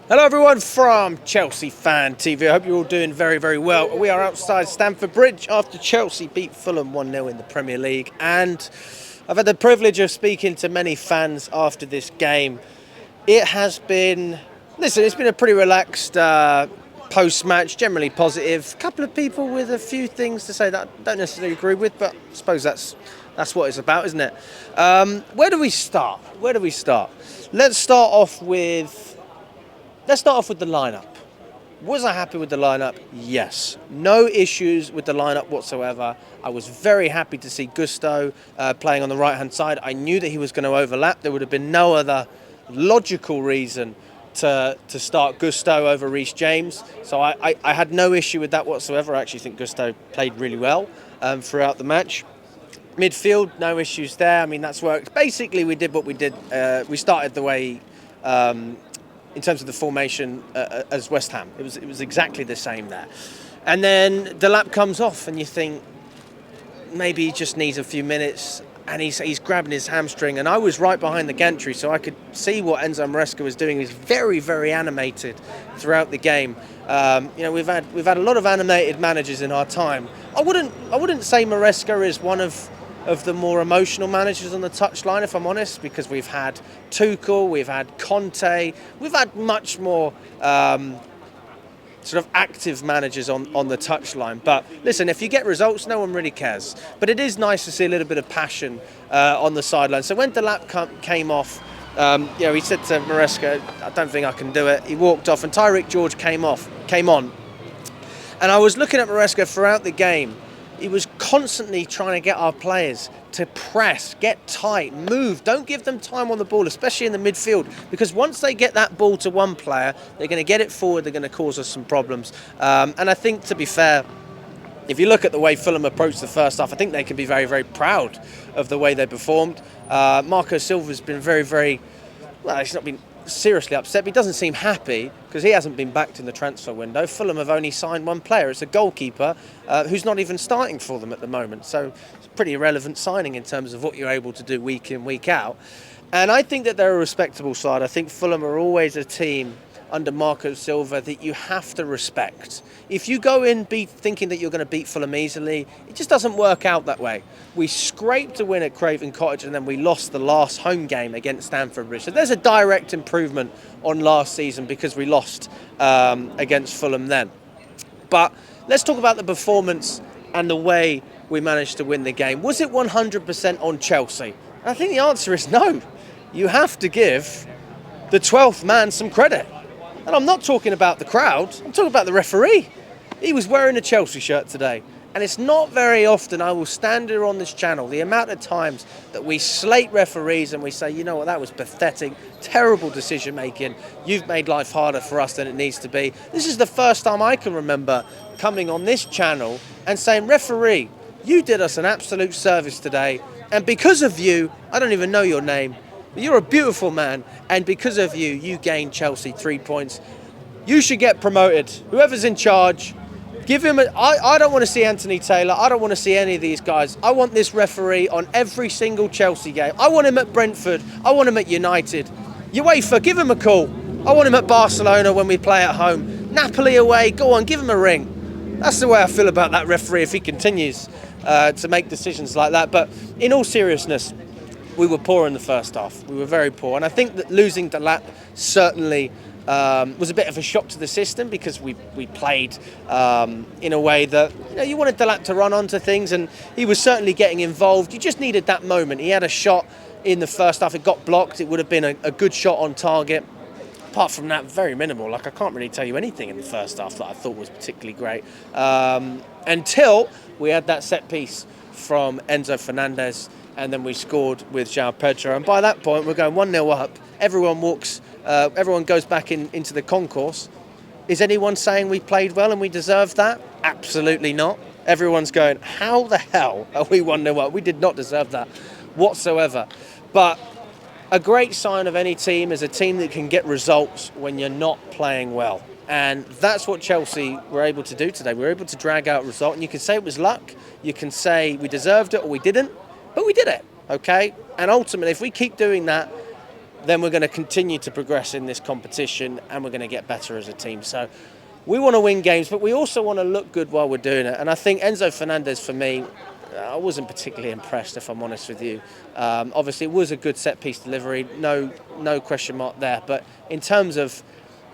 Hello everyone from Chelsea Fan TV. I hope you're all doing very, very well. We are outside Stamford Bridge after Chelsea beat Fulham 1-0 in the Premier League. And I've had the privilege of speaking to many fans after this game. It has been, it's been a pretty relaxed post-match, generally positive. A couple of people with a few things to say that I don't necessarily agree with, but I suppose that's what it's about, isn't it? Where do we start? Let's start off with the lineup. Was I happy with the lineup? Yes. No issues with the lineup whatsoever. I was very happy to see Gusto playing on the right-hand side. I knew that he was going to overlap. There would have been no other logical reason to start Gusto over Reece James. So I had no issue with that whatsoever. I actually think Gusto played really well throughout the match. Midfield, no issues there. I mean, that's worked. Basically, we did what we did. We started the way... in terms of the formation as West Ham. It was exactly the same there. And then Delap comes off and you think maybe he just needs a few minutes and he's grabbing his hamstring, and I was right behind the gantry so I could see what Enzo Maresca was doing. He was very, very animated throughout the game. We've had a lot of animated managers in our time. I wouldn't say Maresca is one of the more emotional managers on the touchline, if I'm honest, because we've had Tuchel, we've had Conte, we've had much more sort of active managers on the touchline. But listen, if you get results, no one really cares. But it is nice to see a little bit of passion on the sideline. So when Delap came off, he said to Maresca, I don't think I can do it. He walked off and Tyreek George came on. And I was looking at Maresca throughout the game. He was constantly trying to get our players to press, get tight, move. Don't give them time on the ball, especially in the midfield, because once they get that ball to one player, they're going to get it forward, they're going to cause us some problems. And I think, to be fair, if you look at the way Fulham approached the first half, I think they can be very, very proud of the way they performed. Marco Silva's been very, very... Well, he's not been seriously upset, but he doesn't seem happy because he hasn't been backed in the transfer window. Fulham have only signed one player. It's a goalkeeper who's not even starting for them at the moment. So it's a pretty irrelevant signing in terms of what you're able to do week in, week out. And I think that they're a respectable side. I think Fulham are always a team under Marco Silva that you have to respect. If you go in thinking that you're going to beat Fulham easily, it just doesn't work out that way. We scraped a win at Craven Cottage and then we lost the last home game against Stamford Bridge. So there's a direct improvement on last season because we lost against Fulham then. But let's talk about the performance and the way we managed to win the game. Was it 100% on Chelsea? And I think the answer is no. You have to give the 12th man some credit. And I'm not talking about the crowd, I'm talking about the referee. He was wearing a Chelsea shirt today. And it's not very often I will stand here on this channel, the amount of times that we slate referees and we say, you know what, that was pathetic, terrible decision making. You've made life harder for us than it needs to be. This is the first time I can remember coming on this channel and saying, referee, you did us an absolute service today. And because of you, I don't even know your name, you're a beautiful man, and because of you, you gained Chelsea 3 points. You should get promoted. Whoever's in charge, give him I don't want to see Anthony Taylor. I don't want to see any of these guys. I want this referee on every single Chelsea game. I want him at Brentford. I want him at United. UEFA, give him a call. I want him at Barcelona when we play at home. Napoli away, go on, give him a ring. That's the way I feel about that referee if he continues to make decisions like that. But in all seriousness, we were poor in the first half. We were very poor. And I think that losing Delap certainly was a bit of a shock to the system because we played in a way that you wanted Delap to run onto things, and he was certainly getting involved. You just needed that moment. He had a shot in the first half. It got blocked. It would have been a good shot on target. Apart from that, very minimal. I can't really tell you anything in the first half that I thought was particularly great. Until we had that set piece from Enzo Fernandez, and then we scored with João Pedro. And by that point, we're going 1-0 up. Everyone goes back into the concourse. Is anyone saying we played well and we deserved that? Absolutely not. Everyone's going, how the hell are we 1-0 up? We did not deserve that whatsoever. But a great sign of any team is a team that can get results when you're not playing well. And that's what Chelsea were able to do today. We were able to drag out a result. And you can say it was luck. You can say we deserved it or we didn't. But we did it, okay? And ultimately, if we keep doing that, then we're going to continue to progress in this competition and we're going to get better as a team. So we want to win games, but we also want to look good while we're doing it. And I think Enzo Fernandez, for me, I wasn't particularly impressed, if I'm honest with you. Obviously, it was a good set-piece delivery, no question mark there. But in terms of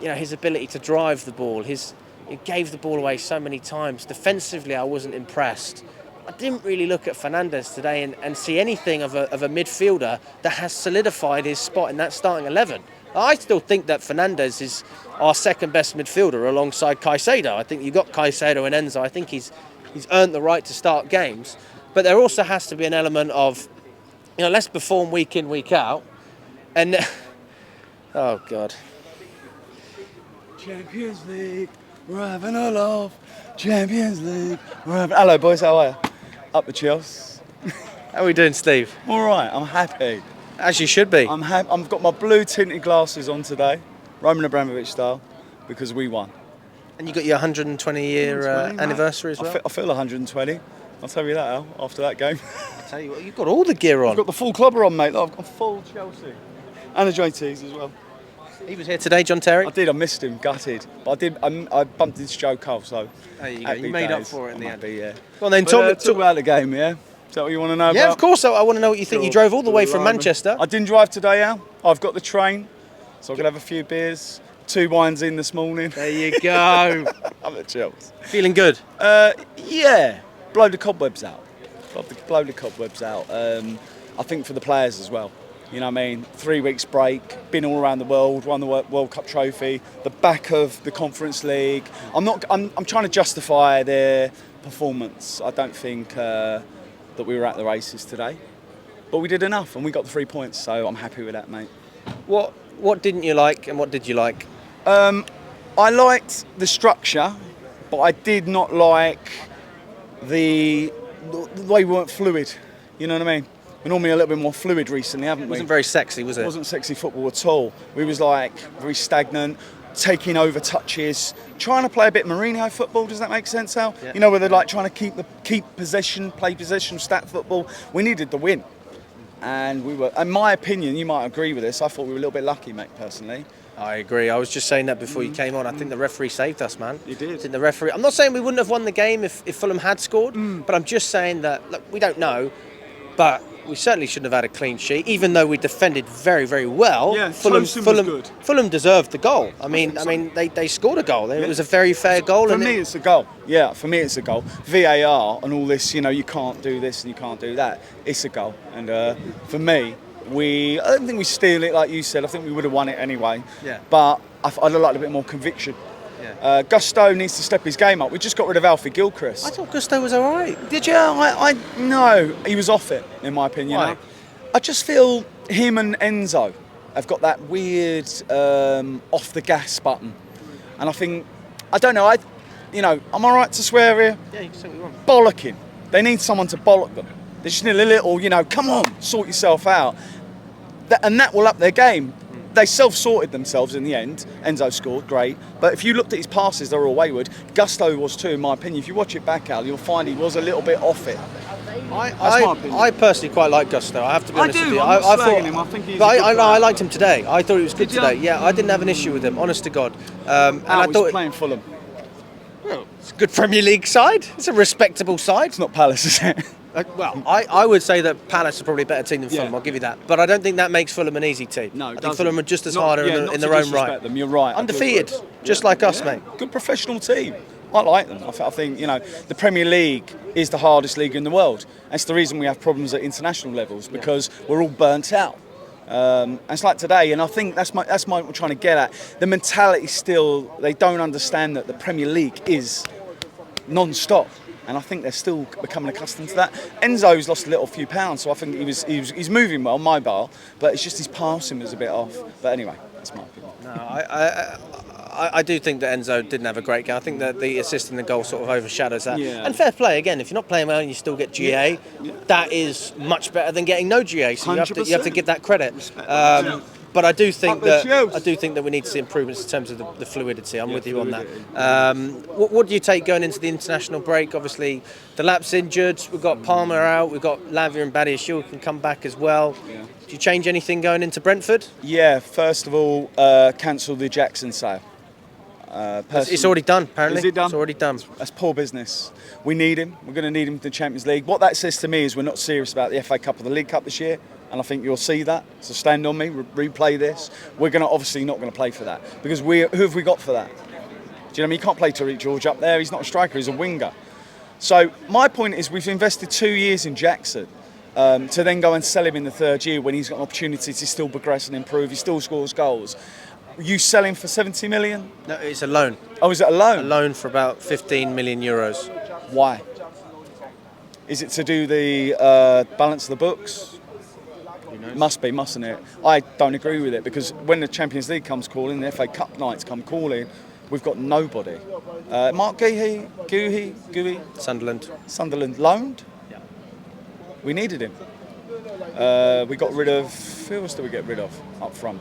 his ability to drive the ball, he gave the ball away so many times. Defensively, I wasn't impressed. I didn't really look at Fernandes today and see anything of a midfielder that has solidified his spot in that starting 11. I still think that Fernandes is our second best midfielder alongside Caicedo. I think you've got Caicedo and Enzo. I think he's earned the right to start games. But there also has to be an element of, let's perform week in, week out. And, oh, God. Champions League, we're having a laugh. Champions League, we're having... Hello, boys, how are you? Up the Chelsea. How are we doing, Steve? All right, I'm happy. As you should be. I'm happy. I've got my blue tinted glasses on today, Roman Abramovich style, because we won. And you got your 120-year anniversary as well? I feel 120. I'll tell you that, Al, after that game. I'll tell you what, you've got all the gear on. I've got the full clubber on, mate. Look, I've got full Chelsea. And the JTs as well. He was here today, John Terry? I did, I missed him, gutted. But I bumped into Joe Cole, so... There you go, you made up for it in the end. Yeah. Go on then, talk about the game, yeah? Is that what you want to know about? Yeah, of course. I want to know what you think. You drove all the way from Manchester. I didn't drive today, Al. I've got the train, so I'm going to have a few beers. 2 wines in this morning. There you go. I'm at Chelsea. Feeling good? Yeah. Blow the cobwebs out. Blow the cobwebs out. I think for the players as well. You know what I mean? 3 weeks break, been all around the world, won the World Cup trophy, the back of the Conference League. I'm trying to justify their performance. I don't think that we were at the races today, but we did enough and we got the 3 points. So I'm happy with that, mate. What didn't you like and what did you like? I liked the structure, but I did not like the way we weren't fluid. You know what I mean? We're normally a little bit more fluid recently, haven't we? It wasn't very sexy, was it? It wasn't sexy football at all. We was like very stagnant, taking over touches, trying to play a bit Mourinho football. Does that make sense, Al? Yeah. You know, where they're like trying to keep possession, play possession, stat football. We needed the win, and we were. In my opinion, you might agree with this. I thought we were a little bit lucky, mate. Personally. I agree. I was just saying that before you came on. I think the referee saved us, man. He did. I think the referee. I'm not saying we wouldn't have won the game if Fulham had scored, but I'm just saying that look, we don't know, but we certainly shouldn't have had a clean sheet, even though we defended very, very well. Yeah, Fulham deserved the goal. I mean, they scored a goal. It was a very fair goal. For me, it's a goal. Yeah, for me, it's a goal. VAR and all this, you can't do this and you can't do that. It's a goal. And for me, I don't think we steal it like you said. I think we would have won it anyway. Yeah. But I'd have liked a bit more conviction. Yeah. Gusto needs to step his game up. We just got rid of Alfie Gilchrist. I thought Gusto was all right. Did you? No, he was off it, in my opinion. Why? I just feel him and Enzo have got that weird off the gas button. And I think, I don't know, am I right to swear here? Yeah, you can say what you want. Bollocking. They need someone to bollock them. They just need a little, come on, sort yourself out. And that will up their game. They self-sorted themselves in the end. Enzo scored, great. But if you looked at his passes, they were all wayward. Gusto was too, in my opinion. If you watch it back, Al, you'll find he was a little bit off it. I personally quite like Gusto. I have to be honest with you. I'm not slagging him. I think he's I liked him today. I thought he was good today. Yeah, I didn't have an issue with him, honest to God. And I thought he's playing Fulham. Well, it's a good Premier League side. It's a respectable side. It's not Palace, is it? Well, I would say that Palace are probably a better team than Fulham. Yeah. I'll give you that. But I don't think that makes Fulham an easy team. No, I think Fulham are just as hard in their to own right. them. You're right. Undefeated, just like us, mate. Good professional team. I like them. I think the Premier League is the hardest league in the world. That's the reason we have problems at international levels, because we're all burnt out. And it's like today, and I think that's what I'm trying to get at. The mentality still, they don't understand that the Premier League is non-stop. And I think they're still becoming accustomed to that. Enzo's lost a few pounds, so I think he's moving well, my bar, but it's just his passing was a bit off. But anyway, that's my opinion. No, I do think that Enzo didn't have a great game. I think that the assist and the goal sort of overshadows that. Yeah. And fair play, again, if you're not playing well and you still get that is much better than getting no GA, so you have to give that credit. But I do think Up the shields. that we need to see improvements in terms of the fluidity. I'm with you on that. What do you take going into the international break? Obviously, Delap's injured. We've got Palmer out. We've got Lavia and Badiashile can come back as well. Yeah. Do you change anything going into Brentford? Yeah, first of all, cancel the Jackson sale. It's already done, apparently. Is it done? It's already done. That's poor business. We need him. We're going to need him in the Champions League. What that says to me is we're not serious about the FA Cup or the League Cup this year, and I think you'll see that. So stand on me, replay this. We're going to obviously not going to play for that because who have we got for that? Do you know what I mean? You can't play Tariq George up there. He's not a striker. He's a winger. So my point is we've invested 2 years in Jackson. To then go and sell him in the third year when he's got an opportunity to still progress and improve, he still scores goals. You sell him for 70 million? No, it's a loan. Oh, is it a loan? A loan for about 15 million euros. Why? Is it to do the balance of the books? Must be, mustn't it? I don't agree with it because when the Champions League comes calling, the FA Cup nights come calling, we've got nobody. Mark Guehi, Sunderland loaned? Yeah. We needed him. We got rid of... Who else did we get rid of up front?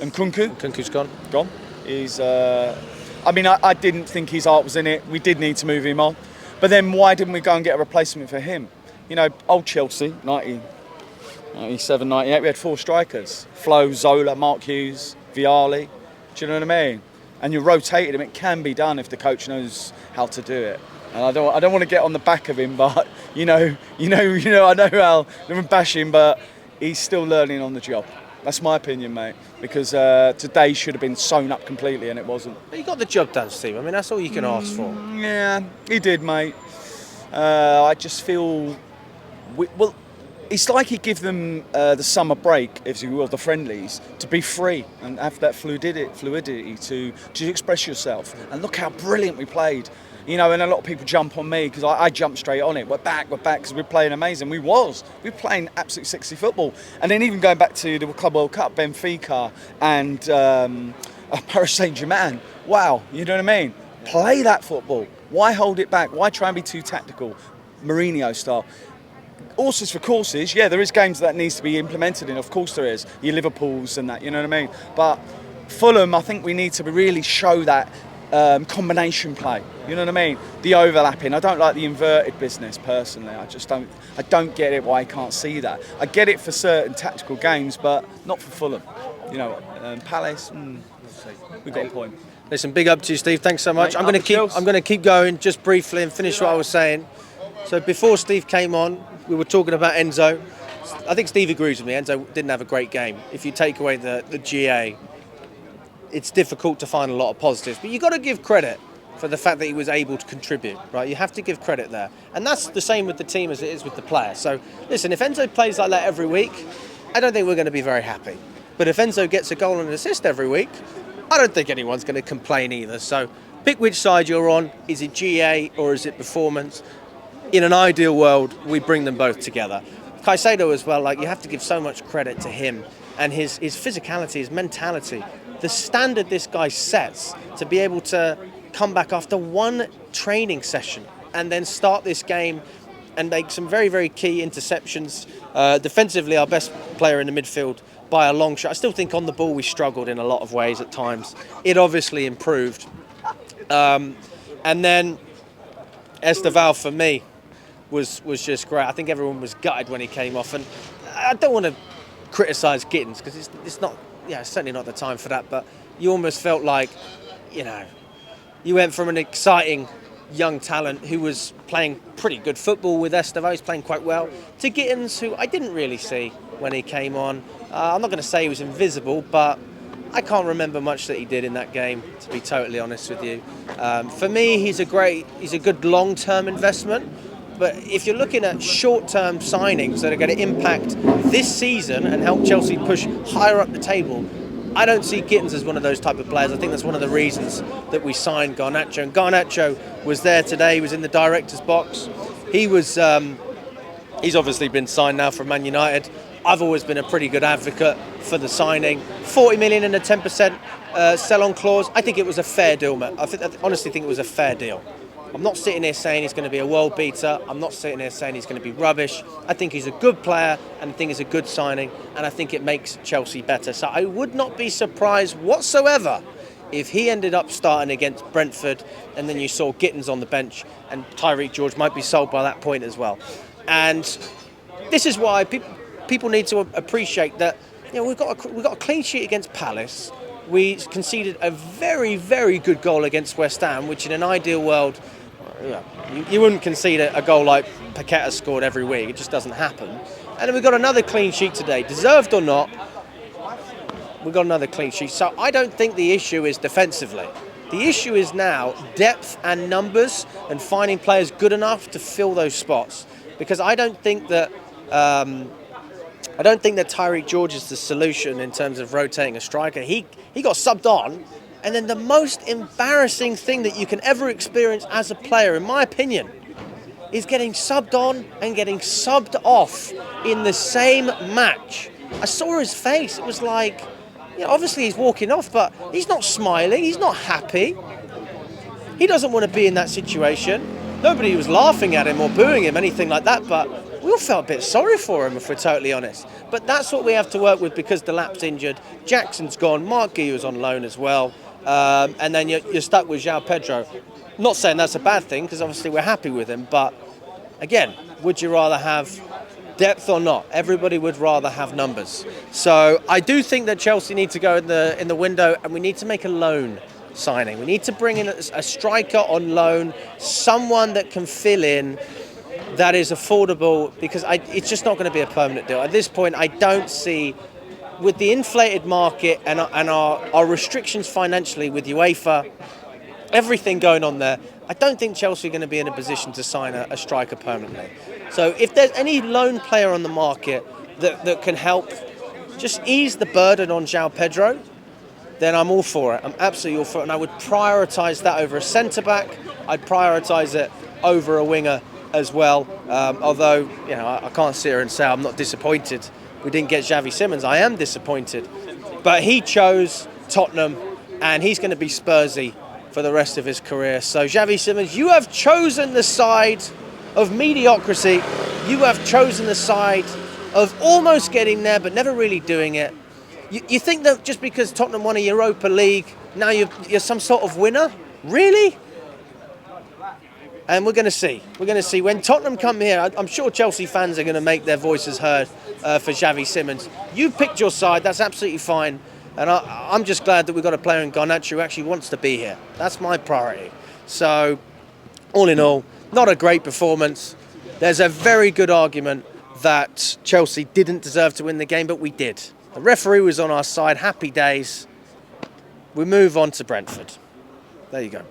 And Kunku's gone. Gone. He's... I didn't think his heart was in it. We did need to move him on. But then why didn't we go and get a replacement for him? You know, old Chelsea, 97, 98, we had 4 strikers. Flo, Zola, Mark Hughes, Vialli. Do you know what I mean? And you rotated him. It can be done if the coach knows how to do it. And I don't want to get on the back of him, but I know how I'm bashing, but he's still learning on the job. That's my opinion, mate. Because today should have been sewn up completely, and it wasn't. But you got the job done, Steve. I mean, that's all you can ask for. Yeah, he did, mate. I just feel, it's like he give them the summer break, if you will, the friendlies, to be free and have that fluidity to express yourself. And look how brilliant we played. You know, and a lot of people jump on me because I jumped straight on it. We're back because we're playing amazing. We were playing absolute sexy football. And then even going back to the Club World Cup, Benfica and Paris Saint-Germain. Wow, you know what I mean? Play that football. Why hold it back? Why try and be too tactical, Mourinho style? Horses for courses, yeah, there is games that needs to be implemented in. Of course there is. Your Liverpools and that, you know what I mean? But Fulham, I think we need to really show that combination play. You know what I mean? The overlapping. I don't like the inverted business personally. I don't get it why I can't see that. I get it for certain tactical games, but not for Fulham. You know, Palace. We've got a point. Listen, big up to you, Steve. Thanks so much. Mate, I'm going to keep going just briefly and finish what I was saying. So before Steve came on, we were talking about Enzo. I think Steve agrees with me. Enzo didn't have a great game. If you take away the GA, it's difficult to find a lot of positives. But you've got to give credit for the fact that he was able to contribute, right? You have to give credit there. And that's the same with the team as it is with the player. So listen, if Enzo plays like that every week, I don't think we're going to be very happy. But if Enzo gets a goal and an assist every week, I don't think anyone's going to complain either. So pick which side you're on. Is it GA or is it performance? In an ideal world, we bring them both together. Caicedo as well, you have to give so much credit to him and his physicality, his mentality. The standard this guy sets to be able to come back after one training session and then start this game and make some very, very key interceptions. Defensively, our best player in the midfield by a long shot. I still think on the ball we struggled in a lot of ways at times. It obviously improved. And then Esteval for me was just great. I think everyone was gutted when he came off, and I don't want to criticise Gittins because it's not, it's certainly not the time for that. But you almost felt like, you went from an exciting young talent who was playing pretty good football with Esteval, he's playing quite well, to Gittins, who I didn't really see when he came on. I'm not going to say he was invisible, but I can't remember much that he did in that game, to be totally honest with you. For me, he's a good long-term investment. But if you're looking at short-term signings that are going to impact this season and help Chelsea push higher up the table, I don't see Gittins as one of those type of players. I think that's one of the reasons that we signed Garnacho. And Garnacho was there today. He was in the director's box. He's obviously been signed now from Man United. I've always been a pretty good advocate for the signing. 40 million and a 10% sell-on clause. I think it was a fair deal, man. I honestly think it was a fair deal. I'm not sitting here saying he's going to be a world beater. I'm not sitting here saying he's going to be rubbish. I think he's a good player, and I think he's a good signing, and I think it makes Chelsea better. So I would not be surprised whatsoever if he ended up starting against Brentford, and then you saw Gittins on the bench, and Tyreek George might be sold by that point as well. And this is why people need to appreciate that. We've got a clean sheet against Palace. We conceded a very, very good goal against West Ham, which in an ideal world, you wouldn't concede a goal like Paqueta scored every week. It just doesn't happen. And then we've got another clean sheet today. Deserved or not, we've got another clean sheet. So I don't think the issue is defensively. The issue is now depth and numbers and finding players good enough to fill those spots. Because I don't think that Tyreek George is the solution in terms of rotating a striker. He got subbed on, and then the most embarrassing thing that you can ever experience as a player, in my opinion, is getting subbed on and getting subbed off in the same match. I saw his face. It was like, obviously he's walking off, but he's not smiling. He's not happy. He doesn't want to be in that situation. Nobody was laughing at him or booing him, anything like that, but we all felt a bit sorry for him, if we're totally honest. But that's what we have to work with because Delap's injured. Jackson's gone. Mark Guillau's on loan as well. And then you're stuck with João Pedro. Not saying that's a bad thing because obviously we're happy with him. But again, would you rather have depth or not? Everybody would rather have numbers. So I do think that Chelsea need to go in the window, and we need to make a loan signing. We need to bring in a striker on loan, someone that can fill in, that is affordable, because it's just not going to be a permanent deal. At this point, I don't see, with the inflated market and our restrictions financially with UEFA, everything going on there, I don't think Chelsea are going to be in a position to sign a striker permanently. So if there's any lone player on the market that can help just ease the burden on João Pedro, then I'm all for it. I'm absolutely all for it. And I would prioritise that over a centre-back. I'd prioritise it over a winger as well. Although, I can't sit here and say I'm not disappointed we didn't get Xavi Simons. I am disappointed. But he chose Tottenham, and he's going to be Spursy for the rest of his career. So Xavi Simons, you have chosen the side of mediocrity. You have chosen the side of almost getting there, but never really doing it. You think that just because Tottenham won a Europa League, now you're some sort of winner? Really? And we're going to see. We're going to see. When Tottenham come here, I'm sure Chelsea fans are going to make their voices heard for Xavi Simons. You picked your side. That's absolutely fine. And I'm just glad that we've got a player in Garnacho who actually wants to be here. That's my priority. So, all in all, not a great performance. There's a very good argument that Chelsea didn't deserve to win the game, but we did. The referee was on our side. Happy days. We move on to Brentford. There you go.